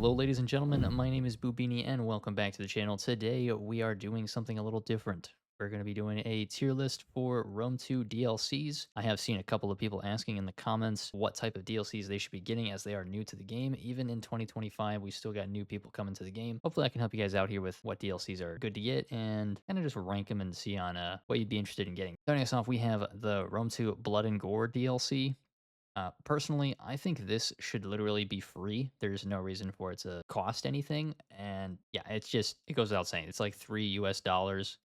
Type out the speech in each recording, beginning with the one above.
Hello, ladies and gentlemen. My name is Bubini, and welcome back to the channel. Today, we are doing something a little different. We're going to be doing a tier list for Rome 2 DLCs. I have seen a couple of people asking in the comments what type of DLCs they should be getting as they are new to the game. Even in 2025, we still got new people coming to the game. Hopefully, I can help you guys out here with what DLCs are good to get and kind of just rank them and see on what you'd be interested in getting. Starting us off, we have the Rome 2 Blood and Gore DLC. Personally, I think this should literally be free. There's no reason for it to cost anything. And yeah, it goes without saying. It's like $3 US,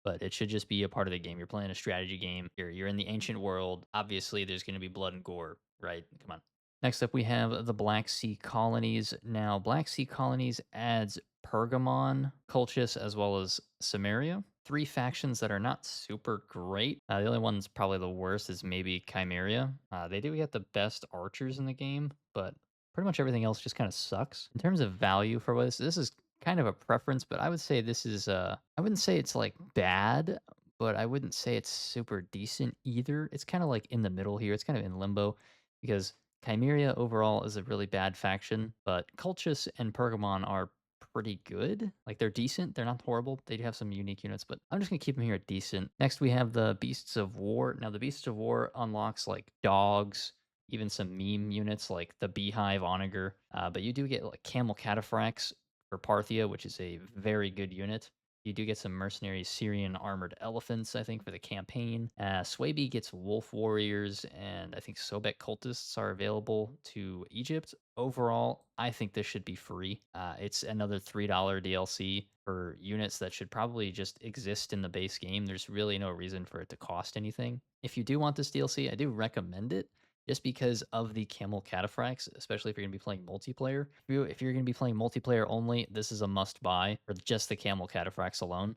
but it should just be a part of the game. You're playing a strategy game. You're in the ancient world. Obviously, there's going to be blood and gore, right? Come on. Next up, we have the Black Sea Colonies. Now, Black Sea Colonies adds Pergamon, Colchis, as well as Samaria. Three factions that are not super great. The only one that's probably the worst is maybe Chimeria. They do get the best archers in the game, but pretty much everything else just kind of sucks. In terms of value for this is kind of a preference, but I would say this is, I wouldn't say it's like bad, but I wouldn't say it's super decent either. It's kind of like in the middle here. It's kind of in limbo because Chimeria overall is a really bad faction, but Colchis and Pergamon are pretty good. Like, they're decent. They're not horrible. They do have some unique units, but I'm just going to keep them here at decent. Next, we have the Beasts of War. Now, the Beasts of War unlocks, like, dogs, even some meme units like the Beehive Onager. But you do get, like, Camel Cataphracts for Parthia, which is a very good unit. You do get some mercenary Syrian armored elephants, I think, for the campaign. Swaby gets wolf warriors, and I think Sobek cultists are available to Egypt. Overall, I think this should be free. It's another $3 DLC for units that should probably just exist in the base game. There's really no reason for it to cost anything. If you do want this DLC, I do recommend it just because of the camel cataphracts, especially if you're going to be playing multiplayer. If you're going to be playing multiplayer only, this is a must buy for just the camel cataphracts alone.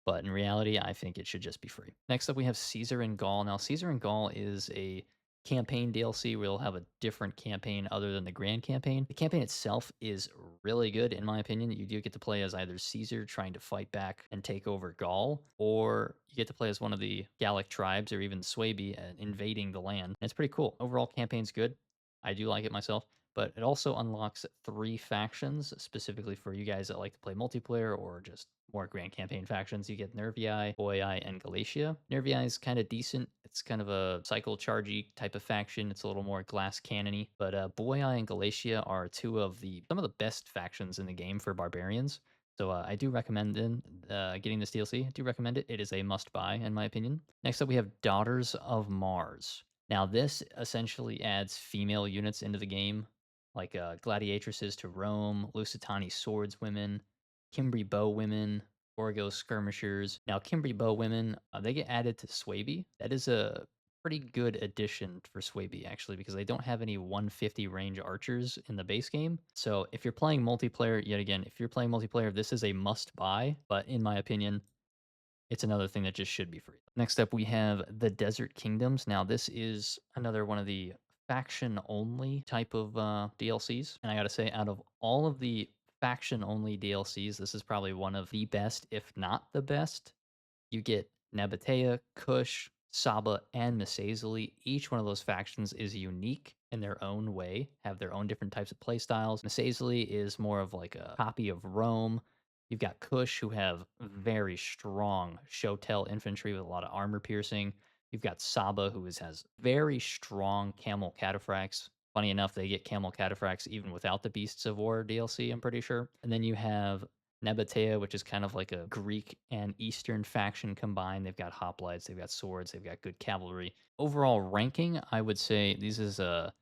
But in reality, I think it should just be free. Next up, we have Caesar and Gaul. Now, Caesar and Gaul is a campaign DLC where you'll have a different campaign other than the grand campaign. The campaign itself is really good, in my opinion. You do get to play as either Caesar trying to fight back and take over Gaul, or you get to play as one of the Gallic tribes or even Swaby and invading the land. And it's pretty cool. Overall, campaign's good. I do like it myself, but it also unlocks three factions specifically for you guys that like to play multiplayer or just more grand campaign factions. You get Nervii, Boii, and Galatia. Nervii is kind of decent. It's kind of a cycle chargy type of faction. It's a little more glass cannony, but Boii and Galatia are some of the best factions in the game for barbarians. So I do recommend getting this DLC. I do recommend it. It is a must buy, in my opinion. Next up, we have Daughters of Mars. Now, this essentially adds female units into the game, like gladiatresses to Rome, Lusitani swordswomen, Cimbri bow women, Gorgo skirmishers. Now, Cimbri bow women, they get added to Swaby. That is a pretty good addition for Swaby, actually, because they don't have any 150 range archers in the base game. So if you're playing multiplayer, yet again, if you're playing multiplayer, this is a must buy. But in my opinion, it's another thing that just should be free. Next up, we have the Desert Kingdoms. Now, this is another one of the faction-only type of DLCs. And I gotta say, out of all of the faction-only DLCs, this is probably one of the best, if not the best. You get Nabatea, Kush, Saba, and Misazeli. Each one of those factions is unique in their own way, have their own different types of playstyles. Misazeli is more of like a copy of Rome. You've got Kush, who have very strong Shotel infantry with a lot of armor piercing. You've got Saba, who has very strong camel cataphracts. Funny enough, they get camel cataphracts even without the Beasts of War DLC, I'm pretty sure. And then you have Nabatea, which is kind of like a Greek and Eastern faction combined. They've got hoplites, they've got swords, they've got good cavalry. Overall ranking, I would say this is a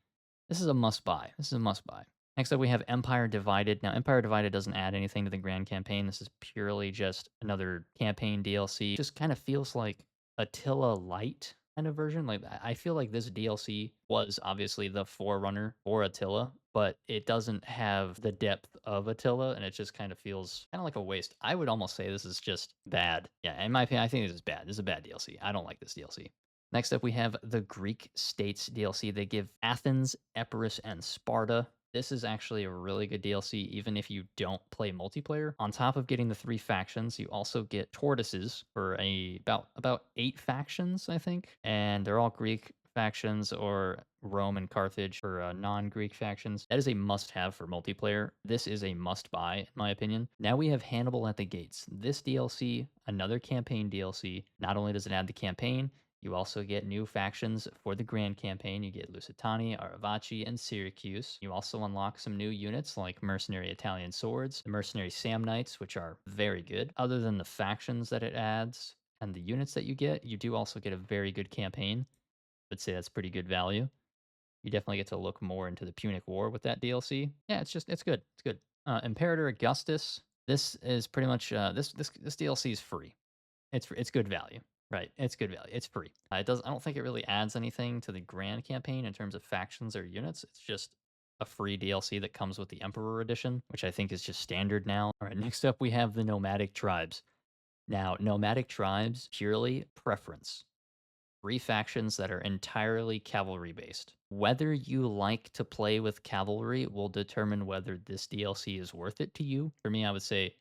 must buy. This is a must buy. Next up, we have Empire Divided. Now, Empire Divided doesn't add anything to the grand campaign. This is purely just another campaign DLC. It just kind of feels like Attila Light kind of version. Like, I feel like this DLC was obviously the forerunner for Attila, but it doesn't have the depth of Attila, and it just kind of feels kind of like a waste. I would almost say this is just bad. Yeah, in my opinion, I think this is bad. This is a bad DLC. I don't like this DLC. Next up, we have the Greek States DLC. They give Athens, Epirus, and Sparta. This is actually a really good DLC, even if you don't play multiplayer. On top of getting the three factions, you also get tortoises for about 8 factions, I think, and they're all Greek. factions or Rome and Carthage for non-Greek factions. That is a must-have for multiplayer. This is a must-buy, in my opinion. Now we have Hannibal at the Gates. This DLC, another campaign DLC. Not only does it add the campaign, you also get new factions for the Grand Campaign. You get Lusitani, Aravaci, and Syracuse. You also unlock some new units like Mercenary Italian Swords, the Mercenary Samnites, which are very good. Other than the factions that it adds and the units that you do also get a very good campaign. I'd say that's pretty good value. You definitely get to look more into the Punic War with that DLC. Yeah, it's good. It's good. Imperator Augustus. This is pretty much this DLC is free. It's good value. Right. It's good value. It's free. It does I don't think it really adds anything to the grand campaign in terms of factions or units. It's just a free DLC that comes with the Emperor Edition, which I think is just standard now. All right, next up we have the Nomadic Tribes. Now, Nomadic Tribes, purely preference. Three factions that are entirely cavalry based. Whether you like to play with cavalry will determine whether this DLC is worth it to you. For me, I would say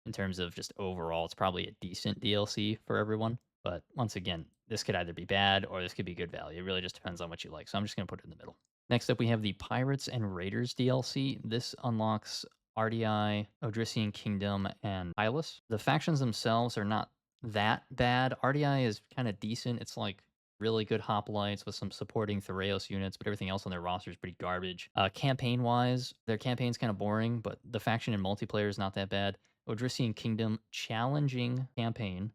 in terms of just overall, it's probably a decent DLC for everyone. But once again, this could either be bad or this could be good value. It really just depends on what you like. So I'm just going to put it in the middle. Next up, we have the Pirates and Raiders DLC. This unlocks RDI, Odrysian Kingdom, and Hylas. The factions themselves are not that bad. RDI is kind of decent. It's like really good hoplites with some supporting Theraeus units, but everything else on their roster is pretty garbage. Campaign wise, their campaign's kind of boring, but the faction and multiplayer is not that bad. Odrysian Kingdom, challenging campaign,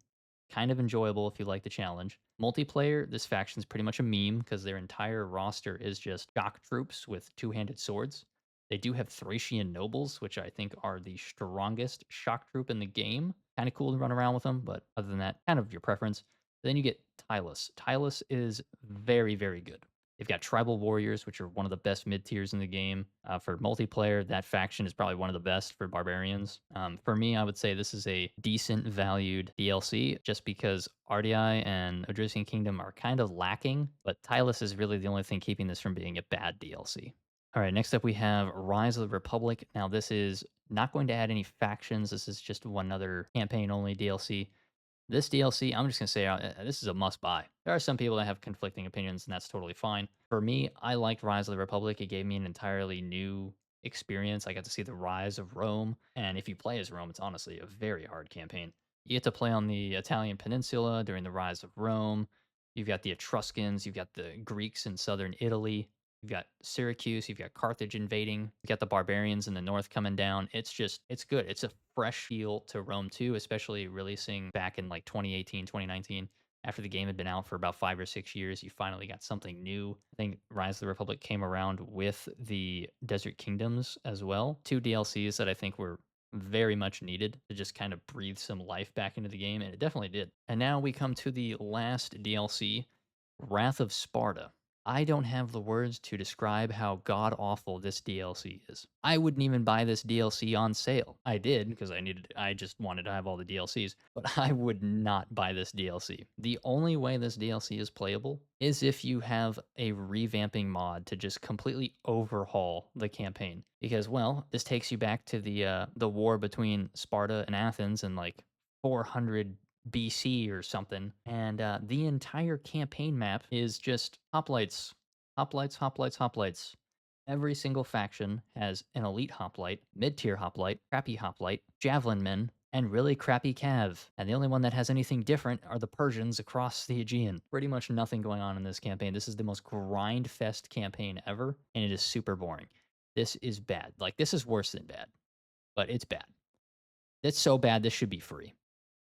kind of enjoyable if you like the challenge. Multiplayer, this faction's pretty much a meme because their entire roster is just shock troops with two-handed swords. They do have Thracian nobles, which I think are the strongest shock troop in the game. Kind of cool to run around with them, but other than that, kind of your preference. Then you get Tylus. Tylus is very, very good. They've got Tribal Warriors, which are one of the best mid tiers in the game. For multiplayer, that faction is probably one of the best for barbarians. For me, I would say this is a decent valued DLC just because RDI and Odrysian Kingdom are kind of lacking, but Tylus is really the only thing keeping this from being a bad DLC. All right, next up we have Rise of the Republic. Now, this is not going to add any factions. This is just one other campaign only DLC. This DLC, I'm just going to say this is a must buy. There are some people that have conflicting opinions, and that's totally fine. For me, I liked Rise of the Republic. It gave me an entirely new experience. I got to see the rise of Rome. And if you play as Rome, it's honestly a very hard campaign. You get to play on the Italian peninsula during the rise of Rome. You've got the Etruscans, you've got the Greeks in southern Italy. You've got Syracuse, you've got Carthage invading, you've got the barbarians in the north coming down. It's good. It's a fresh feel to Rome 2, especially releasing back in like 2018, 2019. After the game had been out for about 5 or 6 years, you finally got something new. I think Rise of the Republic came around with the Desert Kingdoms as well. Two DLCs that I think were very much needed to just kind of breathe some life back into the game, and it definitely did. And now we come to the last DLC, Wrath of Sparta. I don't have the words to describe how god awful this DLC is. I wouldn't even buy this DLC on sale. I did because I just wanted to have all the DLCs, but I would not buy this DLC. The only way this DLC is playable is if you have a revamping mod to just completely overhaul the campaign. Because, well, this takes you back to the war between Sparta and Athens in like 400 BC or something. And the entire campaign map is just hoplites, hoplites, hoplites, hoplites. Every single faction has an elite hoplite, mid-tier hoplite, crappy hoplite, javelin men, and really crappy cav. And the only one that has anything different are the Persians across the Aegean. Pretty much nothing going on in this campaign. This is the most grind fest campaign ever, and it is super boring. This is bad. Like, this is worse than bad, but it's bad. It's so bad, this should be free.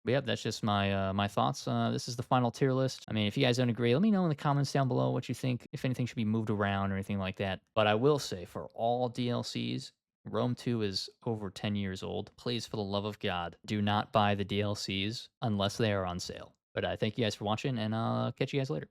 But yep, that's just my thoughts. This is the final tier list. I mean, if you guys don't agree, let me know in the comments down below what you think, if anything should be moved around or anything like that. But I will say, for all DLCs, Rome 2 is over 10 years old. Please, for the love of God, do not buy the DLCs unless they are on sale. But I thank you guys for watching, and I'll catch you guys later.